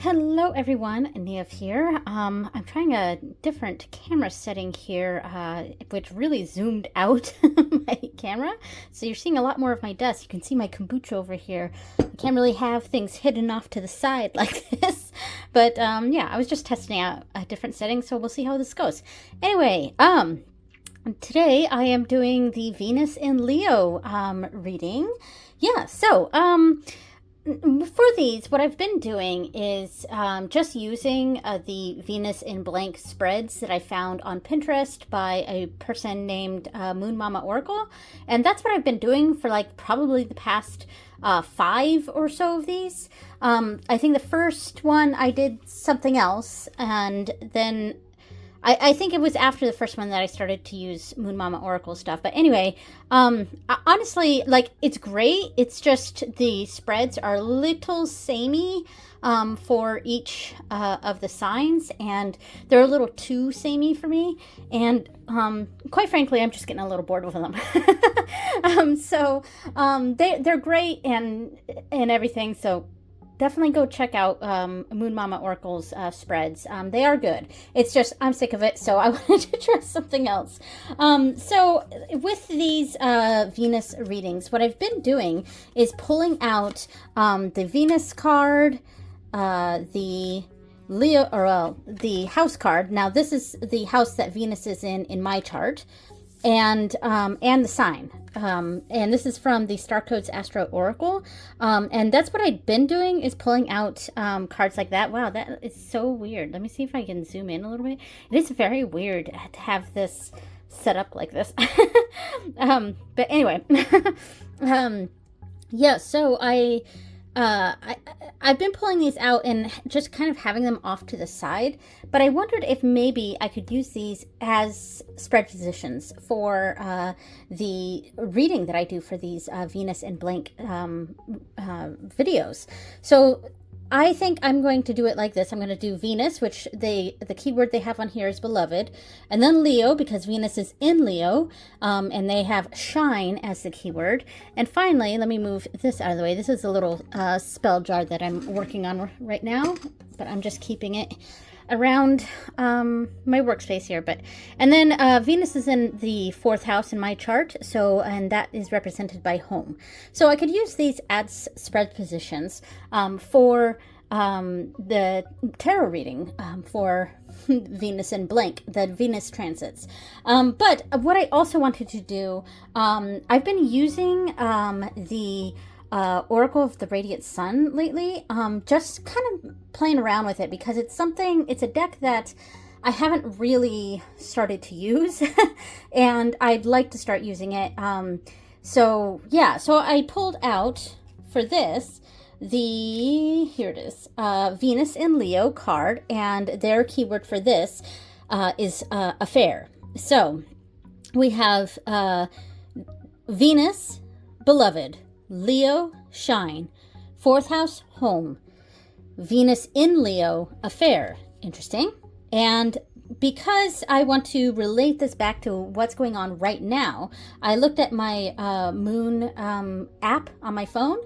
Hello everyone, Nev here. I'm trying a different camera setting here, which really zoomed out my camera. So you're seeing a lot more of my desk. You can see my kombucha over here. I can't really have things hidden off to the side like this. But yeah, I was just testing out a different setting, so we'll see how this goes. Anyway, today I am doing the Venus in Leo reading. Yeah, so for these, what I've been doing is just using the Venus in blank spreads that I found on Pinterest by a person named moonmamaoracle. And that's what I've been doing for like probably the past 5 or so of these. I think the first one I did something else, and then I think it was after the first one that I started to use Moon Mama Oracle stuff. But anyway, honestly, like, it's great. It's just the spreads are a little samey for each of the signs, and they're a little too samey for me. And quite frankly, I'm just getting a little bored with them. They're great and everything. So definitely go check out Moon Mama Oracle's spreads. They are good. It's just I'm sick of it, so I wanted to try something else. So with these Venus readings, what I've been doing is pulling out the Venus card, the Leo, or the house card. Now this is the house that Venus is in my chart, and the sign. And this is from the Star Codes Astro Oracle. And that's what I'd been doing, is pulling out cards like that. Wow, that is so weird. Let me see if I can zoom in a little bit. It is very weird to have this set up like this. But anyway, yeah, so I've been pulling these out and just kind of having them off to the side, but I wondered if maybe I could use these as spread positions for the reading that I do for these Venus in blank videos. So I think I'm going to do it like this. I'm going to do Venus, which the keyword they have on here is beloved, and then Leo, because Venus is in Leo, and they have shine as the keyword. And finally, let me move this out of the way. This is a little spell jar that I'm working on right now, but I'm just keeping it around my workspace here. And then Venus is in the 4th house in my chart, and that is represented by home. So I could use these as spread positions for the tarot reading for Venus in blank, the Venus transits. But what I also wanted to do, I've been using the Oracle of the Radiant Sun lately, just kind of playing around with it, because it's a deck that I haven't really started to use and I'd like to start using it. So yeah, so I pulled out for this here it is, Venus in Leo card, and their keyword for this is affair. So we have Venus, beloved, Leo, shine, 4th house, home, Venus in Leo, affair. Interesting. And because I want to relate this back to what's going on right now, I looked at my moon app on my phone,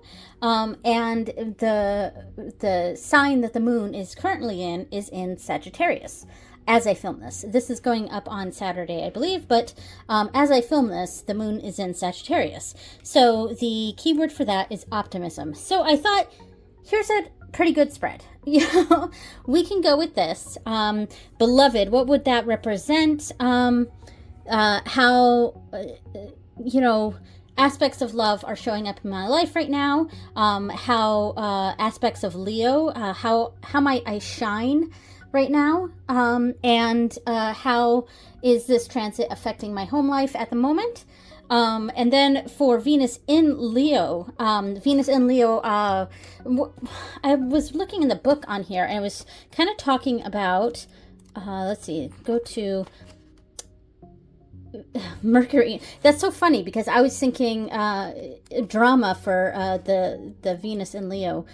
and the sign that the moon is currently in is in Sagittarius. As I film this. This is going up on Saturday, I believe, but as I film this, the moon is in Sagittarius. So the keyword for that is optimism. So I thought, here's a pretty good spread. We can go with this. Beloved, what would that represent? How, aspects of love are showing up in my life right now. How aspects of Leo, how might I shine right now, and how is this transit affecting my home life at the moment? And then for Venus in Leo, I was looking in the book on here, and I was kind of talking about, let's see, go to Mercury. That's so funny because I was thinking drama for the Venus and Leo.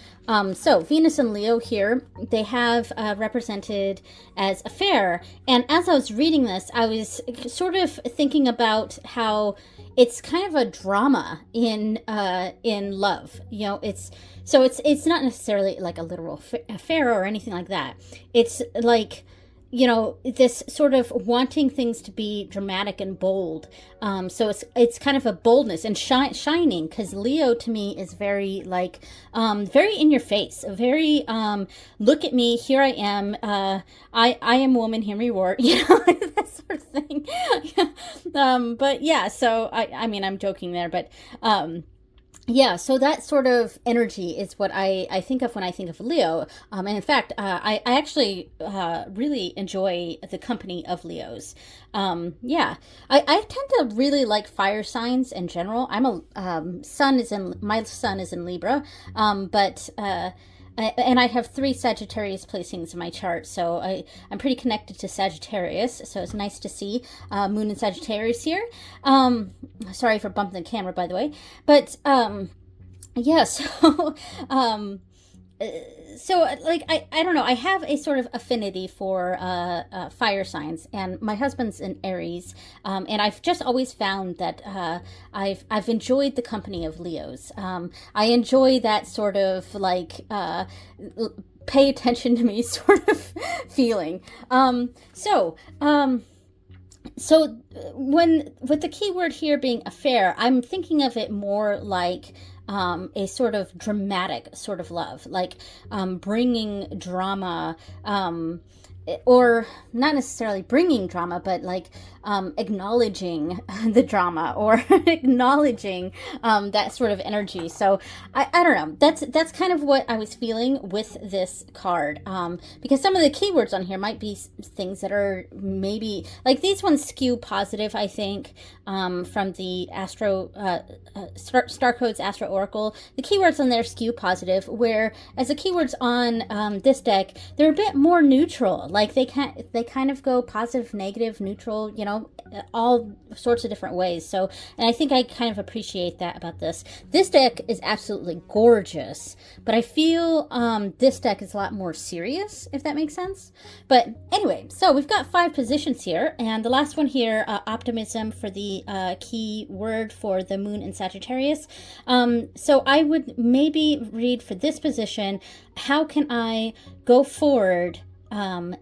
So Venus and Leo here, they have represented as affair. And as I was reading this, I was sort of thinking about how it's kind of a drama in love. You know, it's not necessarily like a literal affair or anything like that. It's like, you know, this sort of wanting things to be dramatic and bold. So it's kind of a boldness and shining, because Leo to me is very like very in your face, very look at me, here I am, I am woman, hear me roar, you know, that sort of thing. But yeah, so I mean, I'm joking there, but yeah, so that sort of energy is what I think of when I think of Leo. And in fact, I actually really enjoy the company of Leos. Yeah, I tend to really like fire signs in general. I'm a my sun is in Libra, but and I have 3 Sagittarius placings in my chart, so I'm pretty connected to Sagittarius, so it's nice to see Moon in Sagittarius here. Sorry for bumping the camera, by the way. But, yeah, so like I don't know, I have a sort of affinity for fire signs, and my husband's in Aries, and I've just always found that I've enjoyed the company of Leos. I enjoy that sort of like pay attention to me sort of feeling. So when, with the keyword here being affair, I'm thinking of it more like a sort of dramatic sort of love, like bringing drama, or not necessarily bringing drama, but like acknowledging the drama, or acknowledging that sort of energy. So I don't know, that's kind of what I was feeling with this card, because some of the keywords on here might be things that are maybe like these ones skew positive, I think, from the Astro Star Codes Astro Oracle. The keywords on there skew positive, where as the keywords on this deck, they're a bit more neutral. Like they kind of go positive, negative, neutral, you know, all sorts of different ways. So, and I think I kind of appreciate that about this. This deck is absolutely gorgeous, but I feel this deck is a lot more serious, if that makes sense. But anyway, so we've got 5 positions here, and the last one here, optimism, for the key word for the moon in Sagittarius. So I would maybe read for this position, how can I go forward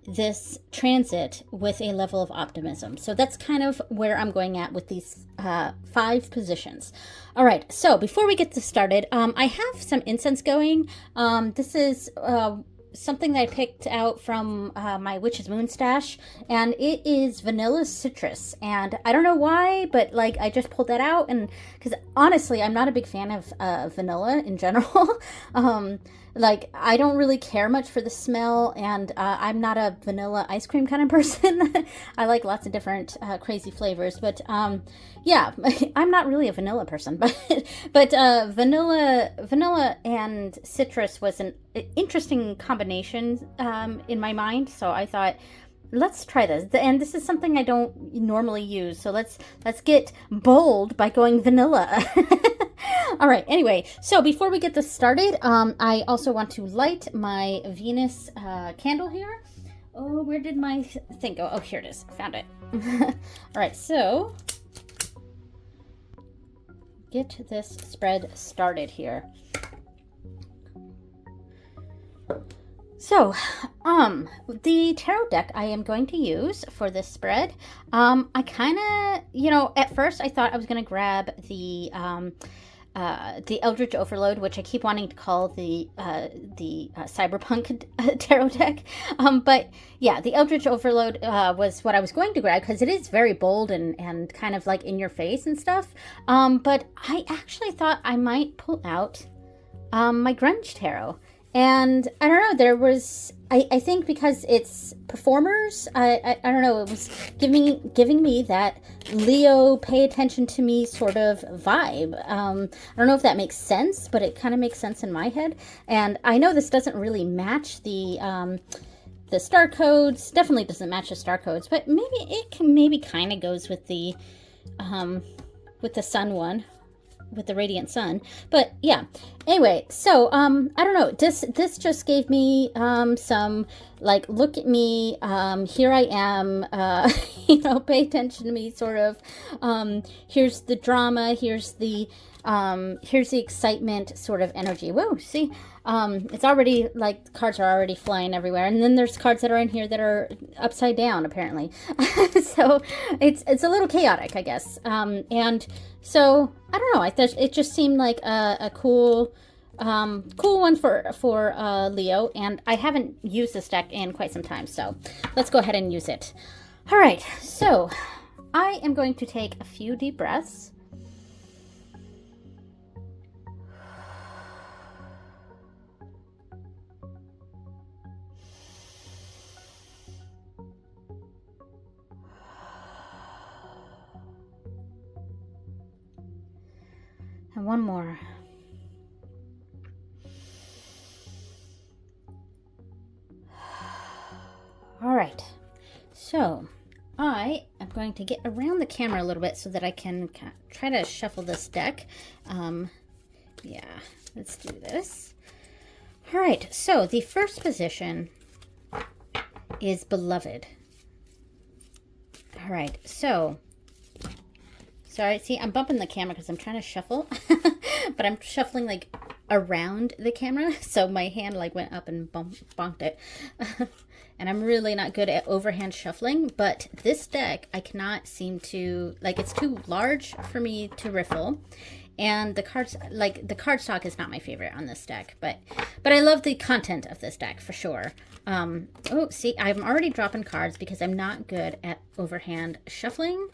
this transit with a level of optimism? So that's kind of where I'm going at with these 5 positions. All right, so before we get this started, I have some incense going. This is something that I picked out from my Witch's Moon stash, and it is vanilla citrus. And I don't know why, but like I just pulled that out, and because honestly, I'm not a big fan of vanilla in general. Like, I don't really care much for the smell, and I'm not a vanilla ice cream kind of person. I like lots of different crazy flavors, but yeah, I'm not really a vanilla person. But vanilla and citrus was an interesting combination in my mind, so I thought, let's try this. And this is something I don't normally use, so let's get bold by going vanilla. All right, anyway, so before we get this started, I also want to light my Venus candle here. Oh, where did my thing go? Oh, here it is. Found it. All right, so get this spread started here. So, the tarot deck I am going to use for this spread, I kind of, you know, at first I thought I was going to grab the Eldritch Overload, which I keep wanting to call the Cyberpunk tarot deck. But yeah, the Eldritch Overload was what I was going to grab, because it is very bold and kind of like in your face and stuff. But I actually thought I might pull out my Grunge Tarot. And I don't know, there was, I think because it's performers, I don't know, it was giving me that Leo, pay attention to me sort of vibe. I don't know if that makes sense, but it kind of makes sense in my head. And I know this doesn't really match the the star codes. Definitely doesn't match the star codes, but maybe it can maybe kind of goes with the sun one, with the radiant sun. But yeah, anyway, so I don't know, this just gave me some like, look at me, here I am, you know, pay attention to me sort of, here's the drama, here's the excitement sort of energy. Whoa, see, it's already like the cards are already flying everywhere, and then there's cards that are in here that are upside down apparently. So it's a little chaotic, I guess. And so I don't know, it just seemed like a cool one for Leo, and I haven't used this deck in quite some time, so let's go ahead and use it. All right, so I am going to take a few deep breaths. And one more. All right, so I am going to get around the camera a little bit so that I can try to shuffle this deck. Yeah, let's do this. All right, so the first position is Beloved. All right, so sorry, see, I'm bumping the camera because I'm trying to shuffle, but I'm shuffling like around the camera, so my hand like went up and bonked it. And I'm really not good at overhand shuffling, but this deck I cannot seem to, like, it's too large for me to riffle, and the cards, like the card stock is not my favorite on this deck, but I love the content of this deck for sure. Oh, see, I'm already dropping cards because I'm not good at overhand shuffling.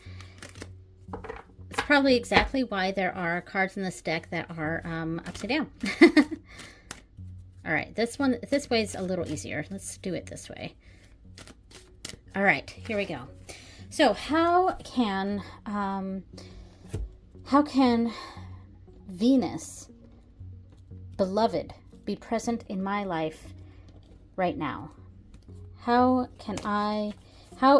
It's probably exactly why there are cards in this deck that are upside down. All right, this way is a little easier. Let's do it this way. All right, here we go. So how can Venus, Beloved, be present in my life right now? How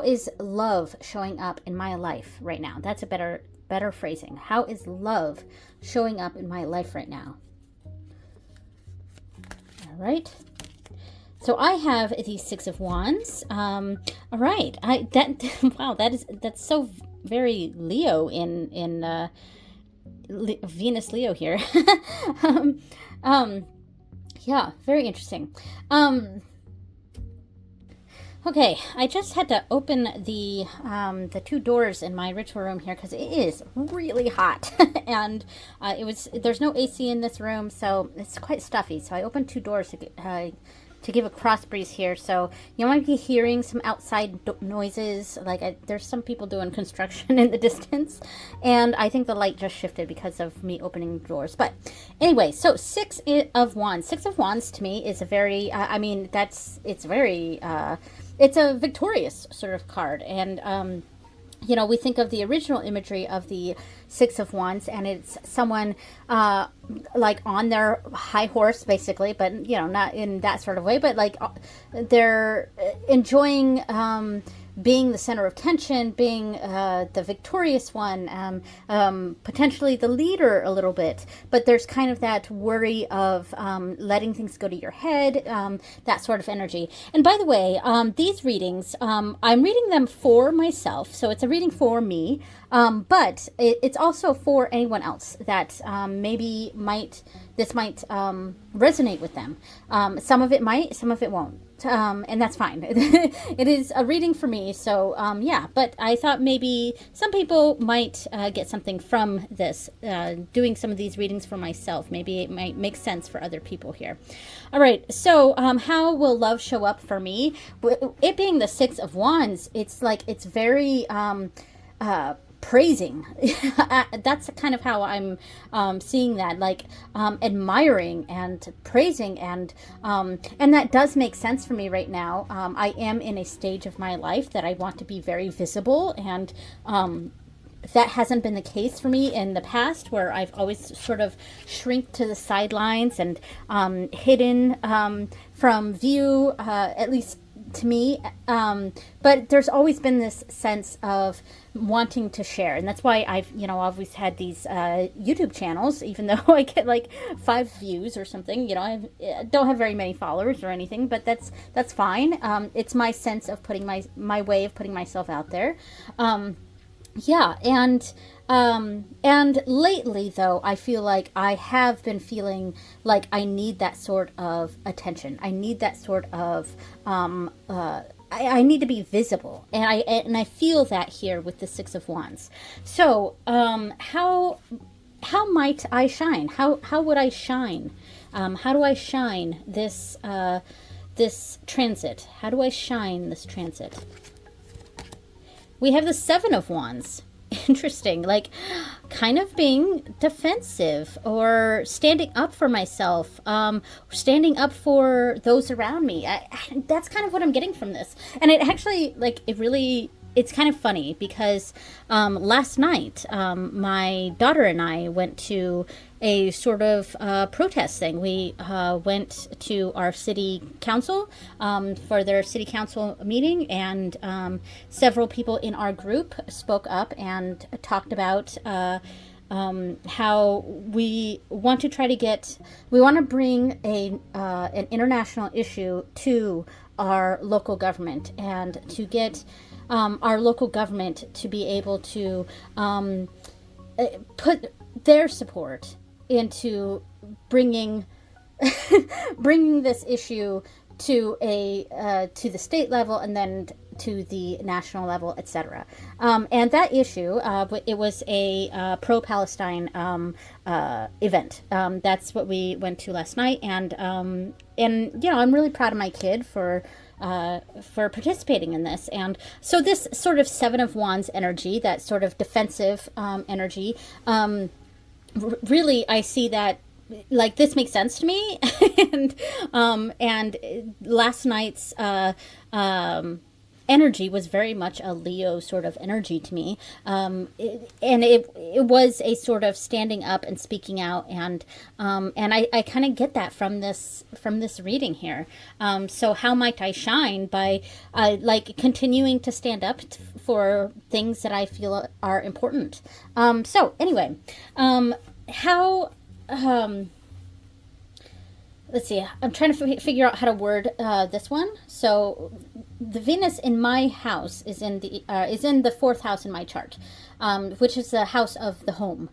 is love showing up in my life right now? That's a better phrasing. How is love showing up in my life right now? All right. So I have the Six of Wands. All right. Wow, that's so very Leo in Venus Leo here. Yeah, very interesting. Okay, I just had to open the two doors in my ritual room here because it is really hot, and there's no AC in this room, so it's quite stuffy. So I opened two doors to give a cross breeze here. So you might be hearing some outside noises, like there's some people doing construction in the distance, and I think the light just shifted because of me opening doors. But anyway, so Six of Wands. Six of Wands to me is a very, it's a victorious sort of card, and you know, we think of the original imagery of the Six of Wands, and it's someone like on their high horse, basically, but you know, not in that sort of way, but like they're enjoying being the center of tension, being the victorious one, potentially the leader a little bit, but there's kind of that worry of letting things go to your head, that sort of energy. And by the way, these readings, I'm reading them for myself, so it's a reading for me, but it's also for anyone else that maybe this might resonate with them. Some of it might, some of it won't. And that's fine. It is a reading for me, so yeah, but I thought maybe some people might get something from this, doing some of these readings for myself. Maybe it might make sense for other people here. All right, so how will love show up for me? It being the Six of Wands, it's like, it's very praising. That's kind of how I'm seeing that, like admiring and praising, and that does make sense for me right now. I am in a stage of my life that I want to be very visible, and that hasn't been the case for me in the past, where I've always sort of shrink to the sidelines and hidden from view, at least to me. But there's always been this sense of wanting to share, and that's why I've always had these YouTube channels, even though I get like 5 views or something. I don't have very many followers or anything, but that's fine. It's my sense of putting my way of putting myself out there. Yeah, and lately though, I feel like I have been feeling like I need that sort of attention. I need that sort of I need to be visible, and I feel that here with the Six of Wands. So how might I shine? How would I shine? How do I shine this this transit? How do I shine this transit? We have the Seven of Wands. Interesting. Like, kind of being defensive or standing up for myself, standing up for those around me. That's kind of what I'm getting from this. And it actually, like, it's kind of funny because last night my daughter and I went to a sort of protest thing. We went to our city council for their city council meeting, and several people in our group spoke up and talked about how we want to bring an international issue to our local government, and to get our local government to be able to put their support into bringing this issue to the state level, and then to the national level, etc. And that issue, it was a pro-Palestine event. That's what we went to last night, and I'm really proud of my kid for participating in this. And so this sort of Seven of Wands energy, that sort of defensive energy, really I see that, like, this makes sense to me. and last night's energy was very much a Leo sort of energy to me. It was a sort of standing up and speaking out, and I kind of get that from this reading here. So how might I shine? By like continuing to stand up for things that I feel are important. So anyway, how let's see, I'm trying to figure out how to word this one. So the Venus in my house is in the fourth house in my chart, which is the house of the home.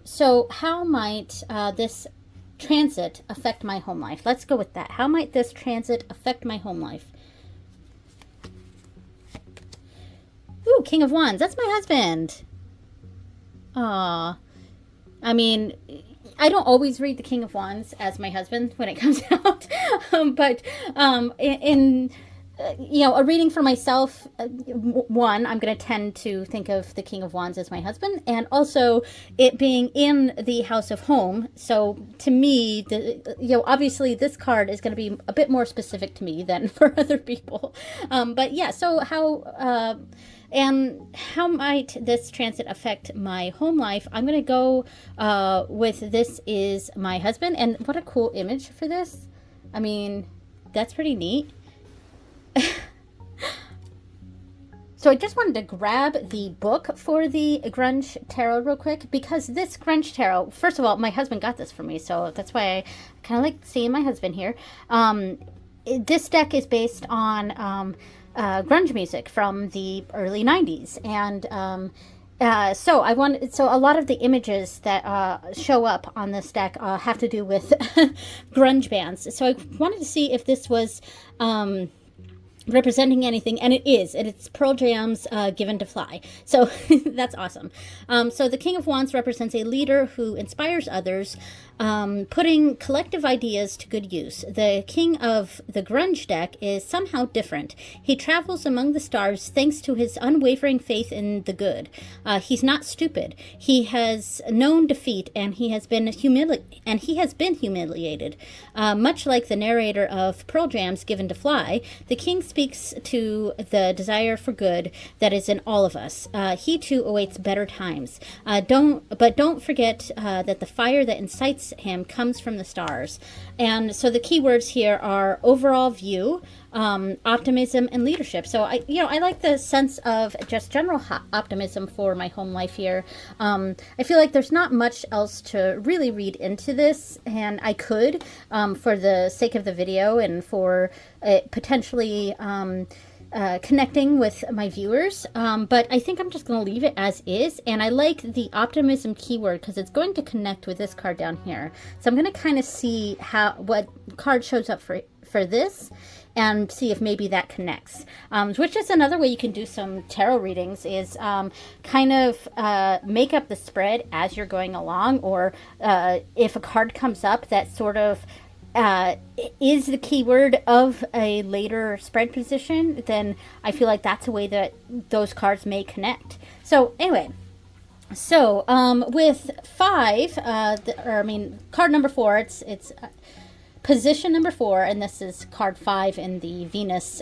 So how might this transit affect my home life? Let's go with that. How might this transit affect my home life? Ooh, King of Wands. That's my husband. Aw. I mean, I don't always read the King of Wands as my husband when it comes out, but in a reading for myself, one, I'm going to tend to think of the King of Wands as my husband, and also it being in the house of home. So to me, obviously this card is going to be a bit more specific to me than for other people. But yeah, so how might this transit affect my home life? I'm going to go with this is my husband. And what a cool image for this. I mean, that's pretty neat. So I just wanted to grab the book for the Grunge Tarot real quick, because this Grunge Tarot, first of all, my husband got this for me, so that's why I kind of like seeing my husband here. This deck is based on grunge music from the early 90s, and so a lot of the images that show up on this deck have to do with grunge bands. So I wanted to see if this was representing anything, and it is, and it's Pearl Jam's Given to Fly. So that's awesome. So the King of Wands represents a leader who inspires others, putting collective ideas to good use. The King of the Grunge deck is somehow different. He travels among the stars thanks to his unwavering faith in the good. He's not stupid. He has known defeat, and he has been humiliated. Much like the narrator of Pearl Jam's Given to Fly, the King's speaks to the desire for good that is in all of us. He too awaits better times. Don't forget that the fire that incites him comes from the stars. And so the keywords here are overall view, optimism, and leadership. So I like the sense of just general optimism for my home life here. I feel like there's not much else to really read into this, and I could, for the sake of the video and for potentially connecting with my viewers, but I think I'm just going to leave it as is. And I like the optimism keyword because it's going to connect with this card down here. So I'm going to kind of see what card shows up for this, and see if maybe that connects. Which is another way you can do some tarot readings, is kind of make up the spread as you're going along, or if a card comes up that sort of is the keyword of a later spread position, then I feel like that's a way that those cards may connect. So anyway, so with 5, card number 4, it's position number 4, and this is card 5 in the Venus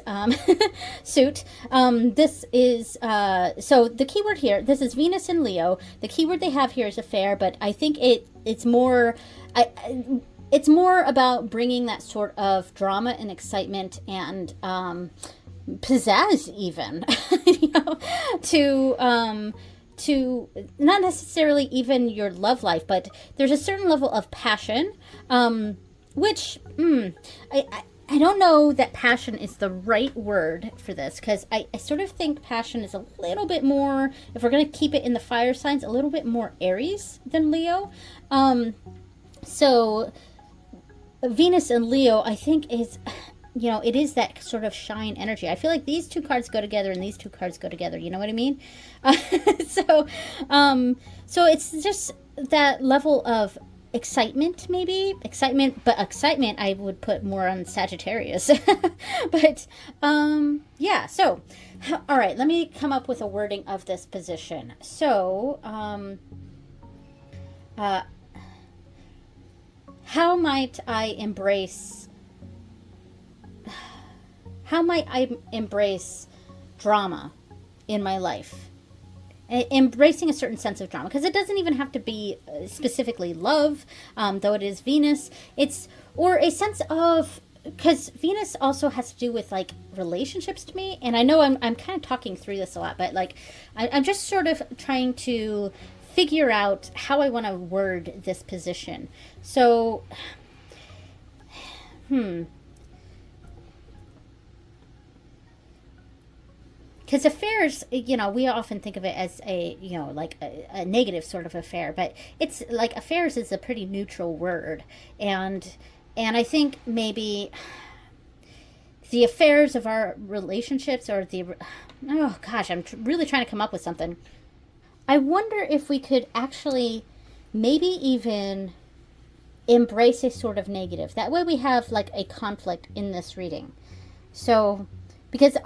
suit. This is, so the keyword here, this is Venus and Leo. The keyword they have here is affair, but I think it's more, it's more about bringing that sort of drama and excitement and pizzazz even, to not necessarily even your love life, but there's a certain level of passion, which I don't know that passion is the right word for this, because I sort of think passion is a little bit more, if we're going to keep it in the fire signs, a little bit more Aries than Leo. So Venus and Leo, I think, is, it is that sort of shine energy. I feel like these two cards go together and these two cards go together. You know what I mean? So it's just that level of excitement, maybe but excitement I would put more on Sagittarius. But yeah, so all right, let me come up with a wording of this position. So how might I embrace drama in my life? Embracing a certain sense of drama, because it doesn't even have to be specifically love, though it is Venus. Or a sense of, because Venus also has to do with like relationships to me, and I know I'm kind of talking through this a lot, but like I'm just sort of trying to figure out how I want to word this position. So because affairs, we often think of it as a negative sort of affair, but it's like affairs is a pretty neutral word, and I think maybe the affairs of our relationships, or I'm really trying to come up with something. I wonder if we could actually maybe even embrace a sort of negative. That way we have like a conflict in this reading. So, because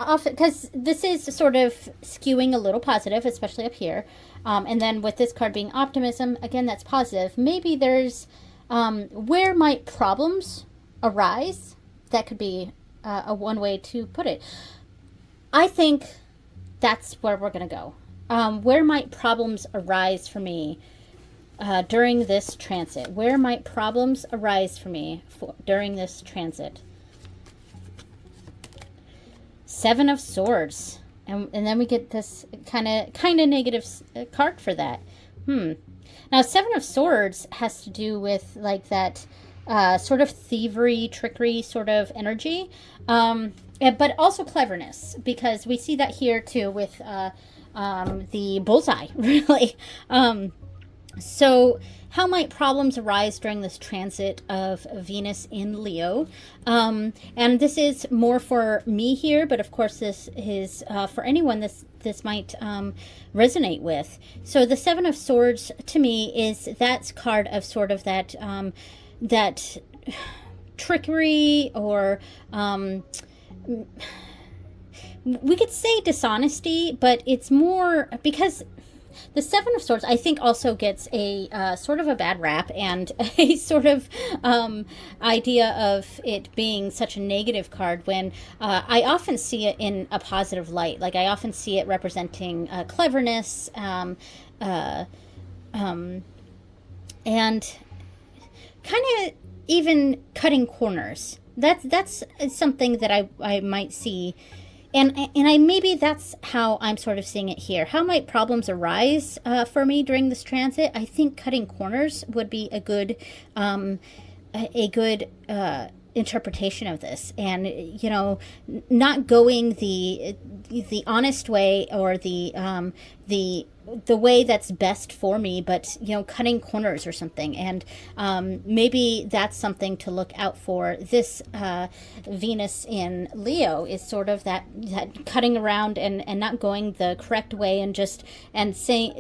this is sort of skewing a little positive, especially up here. And then with this card being optimism, again, that's positive. Maybe there's, where might problems arise? That could be a one way to put it. I think that's where we're going to go. Where might problems arise for me during this transit? Where might problems arise for me during this transit? 7 of Swords. And then we get this kind of negative card for that. Now, 7 of Swords has to do with like that sort of thievery, trickery sort of energy. But also cleverness, because we see that here too with the bullseye, really. So how might problems arise during this transit of Venus in Leo? And this is more for me here, but of course this is for anyone this might resonate with. So the 7 of Swords to me is that card of sort of that that trickery, or we could say dishonesty, but it's more because The Seven of Swords, I think, also gets a sort of a bad rap and a sort of idea of it being such a negative card when I often see it in a positive light. Like, I often see it representing cleverness and kind of even cutting corners. That's something that I might see. And maybe that's how I'm sort of seeing it here. How might problems arise for me during this transit? I think cutting corners would be a good interpretation of this, and you know, not going the honest way or the way that's best for me, but you know, cutting corners or something. And maybe that's something to look out for. This Venus in Leo is sort of that cutting around and not going the correct way, and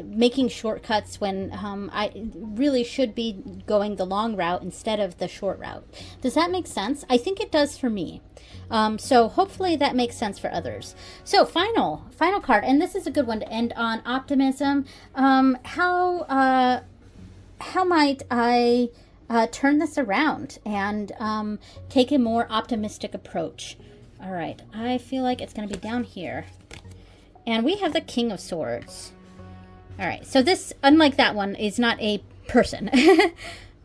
making shortcuts when I really should be going the long route instead of the short route. Does that make sense? I think it does for me. So hopefully that makes sense for others. So final card, and this is a good one to end on: optimism. How might I turn this around and take a more optimistic approach? All right, I feel like it's going to be down here, and we have the King of Swords. All right, so this, unlike that one, is not a person.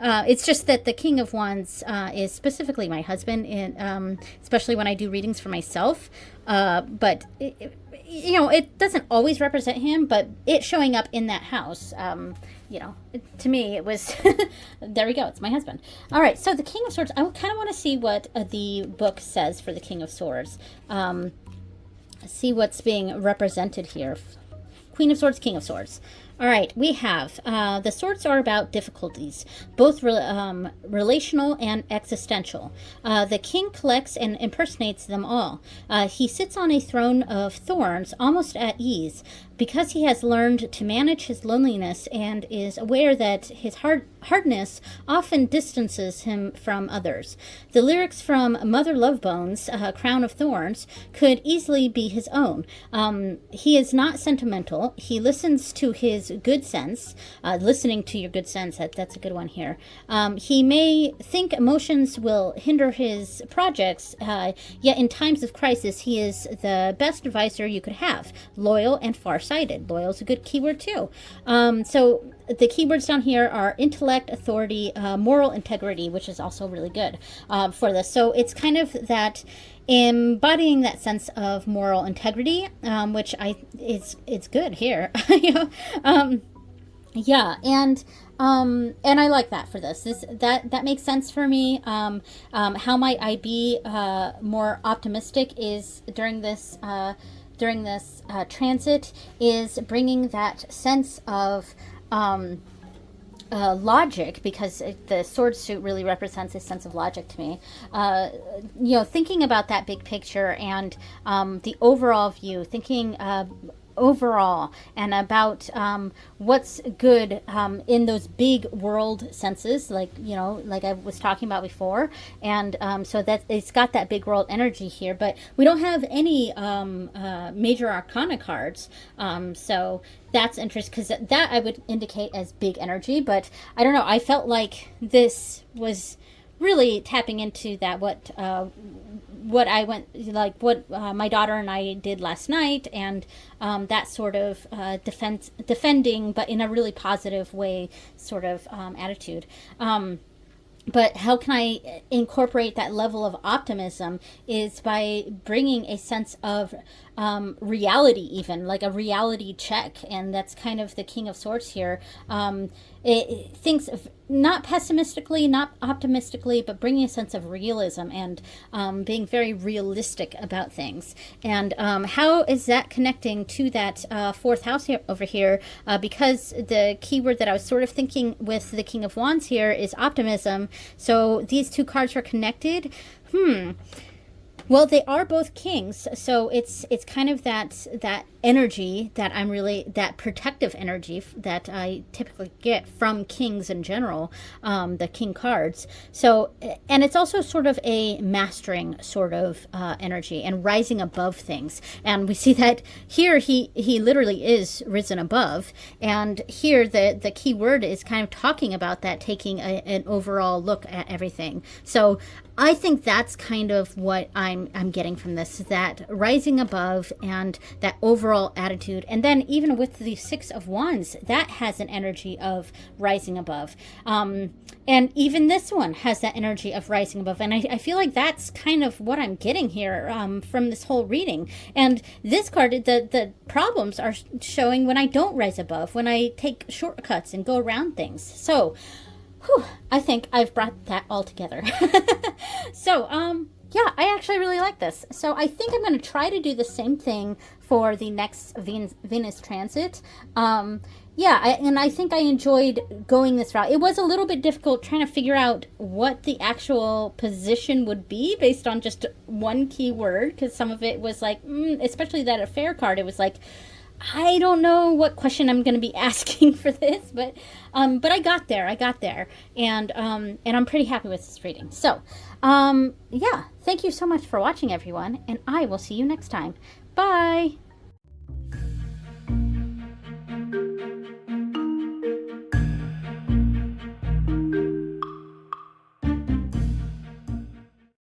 It's just that the King of Wands is specifically my husband, and especially when I do readings for myself. But you know, it doesn't always represent him, but it showing up in that house, you know, to me it was there we go, it's my husband. All right, so the King of Swords, I kind of want to see what the book says for the King of Swords. See what's being represented here. Queen of Swords, King of Swords. All right, we have the swords are about difficulties, both relational and existential. The king collects and impersonates them all. He sits on a throne of thorns, almost at ease, because he has learned to manage his loneliness and is aware that his hardness often distances him from others. The lyrics from Mother Love Bone's Crown of Thorns could easily be his own. He is not sentimental. He listens to his good sense. Listening to your good sense, that's a good one here. He may think emotions will hinder his projects, yet in times of crisis, he is the best advisor you could have. Loyal and farsighted. Loyal is a good keyword too. So the keywords down here are intellect, authority, moral integrity, which is also really good for this. So it's kind of that embodying that sense of moral integrity, which it's good here. You know? Yeah, and I like that for this. That makes sense for me. How might I be more optimistic is during this transit is bringing that sense of logic, because the sword suit really represents a sense of logic to me. You know, thinking about that big picture and the overall view, thinking overall and about what's good in those big world senses, like, you know, like I was talking about before. And so that it's got that big world energy here, but we don't have any major arcana cards, so that's interesting, because that I would indicate as big energy. But I don't know, I felt like this was really tapping into that what I went, like what my daughter and I did last night, and that sort of defending, but in a really positive way, sort of attitude. But how can I incorporate that level of optimism is by bringing a sense of reality, even like a reality check. And that's kind of the King of Swords here. It thinks of not pessimistically, not optimistically, but bringing a sense of realism and being very realistic about things. And how is that connecting to that fourth house here, over here? Because the keyword that I was sort of thinking with the King of Wands here is optimism. So these two cards are connected. Well, they are both kings, so it's kind of that energy that I'm really, that protective energy that I typically get from kings in general, the king cards. So, and it's also sort of a mastering sort of energy and rising above things. And we see that here he literally is risen above, and here the key word is kind of talking about that, taking an overall look at everything. So I think that's kind of what I'm getting from this, that rising above and that overall attitude. And then even with the Six of Wands, that has an energy of rising above. And even this one has that energy of rising above. And I feel like that's kind of what I'm getting here from this whole reading. And this card, the problems are showing when I don't rise above, when I take shortcuts and go around things. So whew, I think I've brought that all together. So, yeah, I actually really like this. So I think I'm going to try to do the same thing for the next Venus transit. Yeah, and I think I enjoyed going this route. It was a little bit difficult trying to figure out what the actual position would be based on just one keyword, because some of it was like, especially that affair card, it was like, I don't know what question I'm going to be asking for this, but I got there. And I'm pretty happy with this reading. So, yeah, thank you so much for watching, everyone, and I will see you next time. Bye.